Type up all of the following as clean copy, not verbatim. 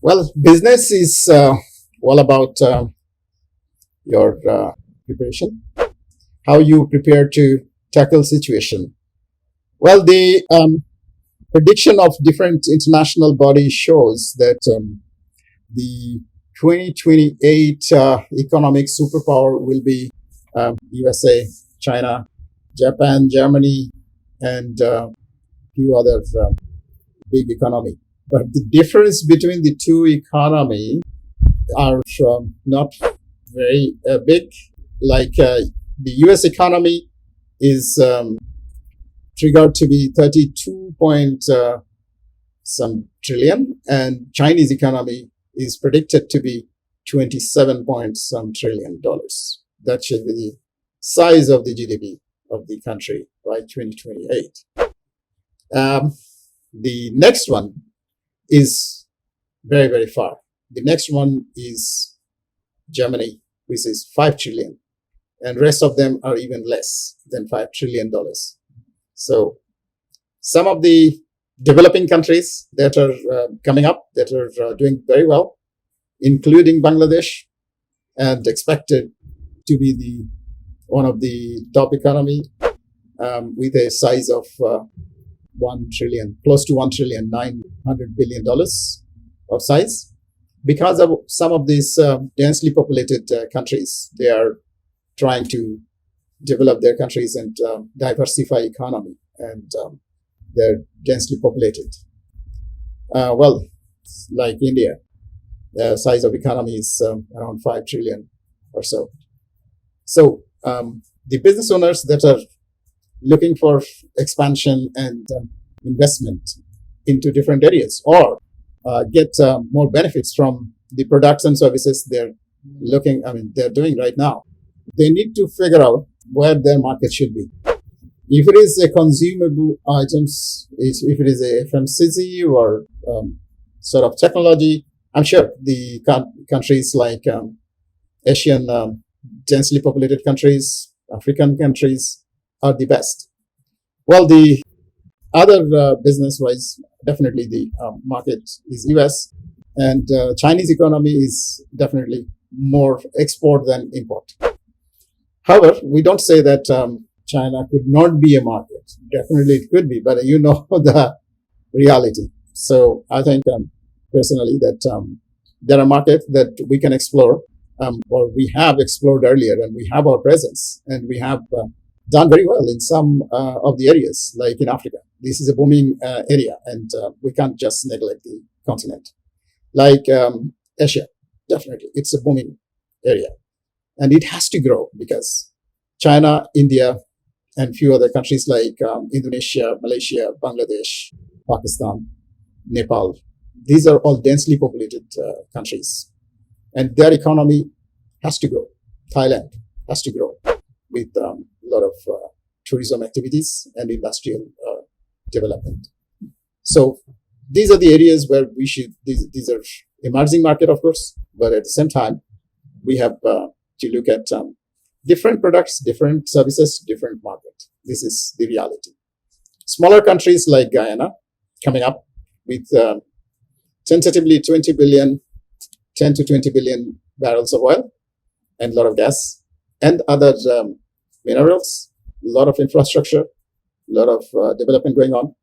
Well, business is all about your preparation, how you prepare to tackle situation. Well, the prediction of different international bodies shows that the 2028 economic superpower will be USA, China, Japan, Germany, and few other big economy. But the difference between the two economy are not very big. Like the U.S. economy is triggered to be 32 point some trillion, and Chinese economy is predicted to be 27 point some trillion dollars. That should be the size of the GDP of the country by 2028. The next one is very, very far. The next one is Germany, which is 5 trillion, and rest of them are even less than $5 trillion. So some of the developing countries that are coming up, that are doing very well, including Bangladesh, and expected to be the one of the top economy with a size of 1 trillion, close to 1 trillion, $900 billion of size. Because of some of these densely populated countries, they are trying to develop their countries and diversify economy, and they're densely populated. Well, like India, the size of economy is around 5 trillion or so. So the business owners that are looking for expansion and investment into different areas, or get more benefits from the products and services they're doing right now, they need to figure out where their market should be. If it is a consumable items, if it is a FMCG or sort of technology, I'm sure the countries like Asian densely populated countries, African countries are the best. Well, the other business-wise, definitely the market is US, and Chinese economy is definitely more export than import. However, we don't say that China could not be a market. Definitely it could be, but you know the reality. So I think personally that there are markets that we can explore, or we have explored earlier, and we have our presence, and we have done very well in some of the areas, like in Africa. This is a booming area, and we can't just neglect the continent. Like Asia, definitely, it's a booming area, and it has to grow because China, India, and few other countries like Indonesia, Malaysia, Bangladesh, Pakistan, Nepal, these are all densely populated countries, and their economy has to grow. Thailand has to grow with a lot of tourism activities and industrial development. So these are the areas where we should, these are emerging market, of course, but at the same time, we have to look at different products, different services, different market. This is the reality. Smaller countries like Guyana coming up with tentatively 20 billion, 10 to 20 billion barrels of oil and a lot of gas and other minerals, a lot of infrastructure, a lot of development going on,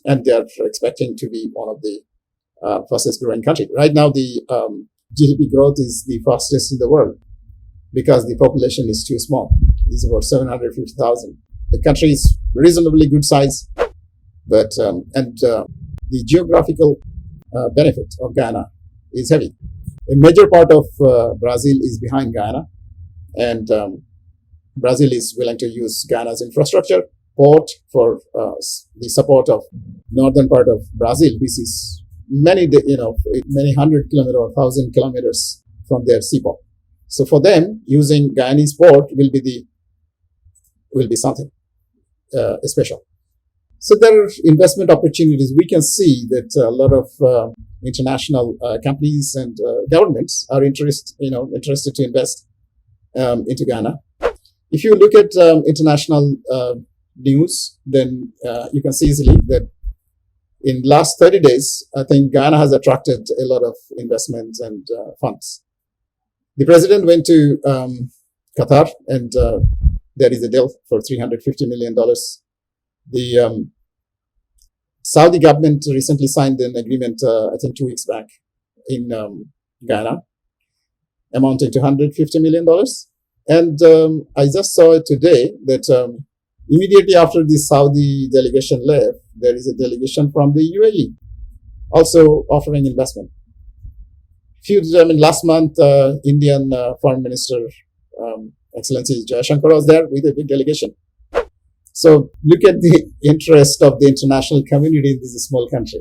and they are expecting to be one of the fastest growing country. Right now, the GDP growth is the fastest in the world because the population is too small. It's about 750,000. The country is reasonably good size, but the geographical benefit of Guyana is heavy. A major part of Brazil is behind Guyana, and Brazil is willing to use Guyana's infrastructure, port for the support of northern part of Brazil, which is many hundred kilometers or 1,000 kilometers from their seaport. So for them, using Guyanese port will be something special. So there are investment opportunities. We can see that a lot of international companies and governments are interested to invest into Guyana. If you look at international news, then you can see easily that In last 30 days, I think Ghana has attracted a lot of investments and funds. The president went to Qatar, and there is a deal for $350 million. The Saudi government recently signed an agreement, I think 2 weeks back, in Ghana, amounting to $150 million. And I just saw it today that immediately after the Saudi delegation left, there is a delegation from the UAE also offering investment. Last month, Indian Foreign Minister, Excellency Jaishankar, was there with a big delegation. So look at the interest of the international community in this small country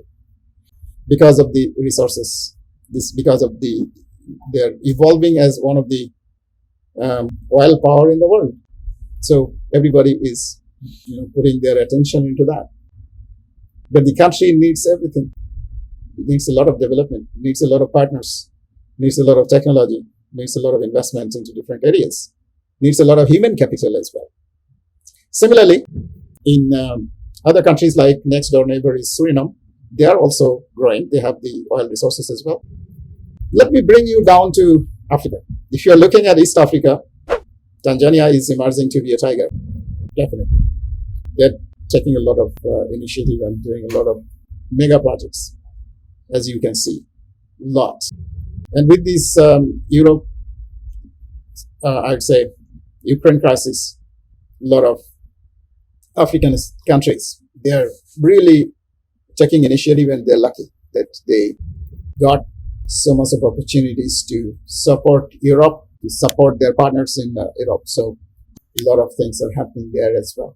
because of the resources. Because of they're evolving as one of the oil power in the world. So everybody is putting their attention into that. But the country needs everything. It needs a lot of development, needs a lot of partners, needs a lot of technology, needs a lot of investment into different areas, needs a lot of human capital as well. Similarly, in other countries like next door neighbor is Suriname, they are also growing. They have the oil resources as well. Let me bring you down to Africa. If you're looking at East Africa, Tanzania is emerging to be a tiger. Definitely. They're taking a lot of initiative and doing a lot of mega projects, as you can see. Lots. And with this Europe, I'd say Ukraine crisis, a lot of African countries, they're really taking initiative, and they're lucky that they got so much of opportunities to support Europe, to support their partners in Europe. So a lot of things are happening there as well,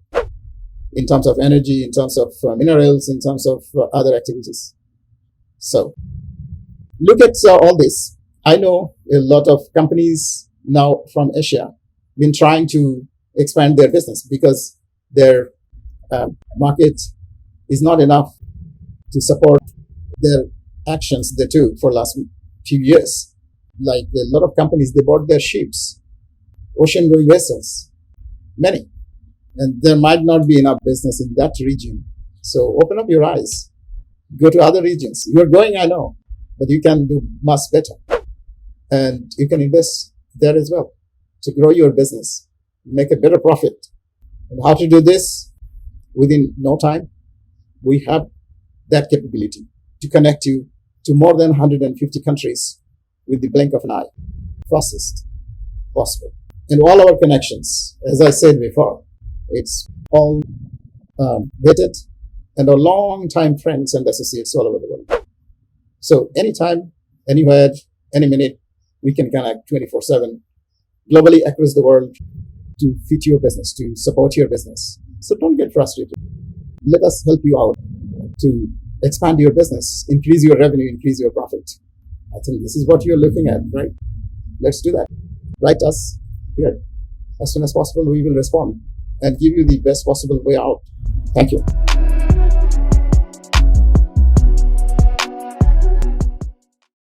in terms of energy, in terms of minerals, in terms of other activities. So look at all this. I know a lot of companies now from Asia been trying to expand their business because their market is not enough to support their actions they took for last few years. Like a lot of companies, they bought their ships, ocean-going vessels, many. And there might not be enough business in that region. So open up your eyes. Go to other regions. You're going, I know, but you can do much better. And you can invest there as well to grow your business, make a better profit. And how to do this? Within no time, we have that capability to connect you to more than 150 countries with the blink of an eye. Fastest possible. And all our connections, as I said before, it's all vetted and our long-time friends and associates all over the world. So anytime, anywhere, any minute, we can connect 24/7 globally across the world to fit your business, to support your business. So don't get frustrated. Let us help you out to expand your business, increase your revenue, increase your profit. I think this is what you're looking at, right? Let's do that. Write us here. As soon as possible, we will respond and give you the best possible way out. Thank you.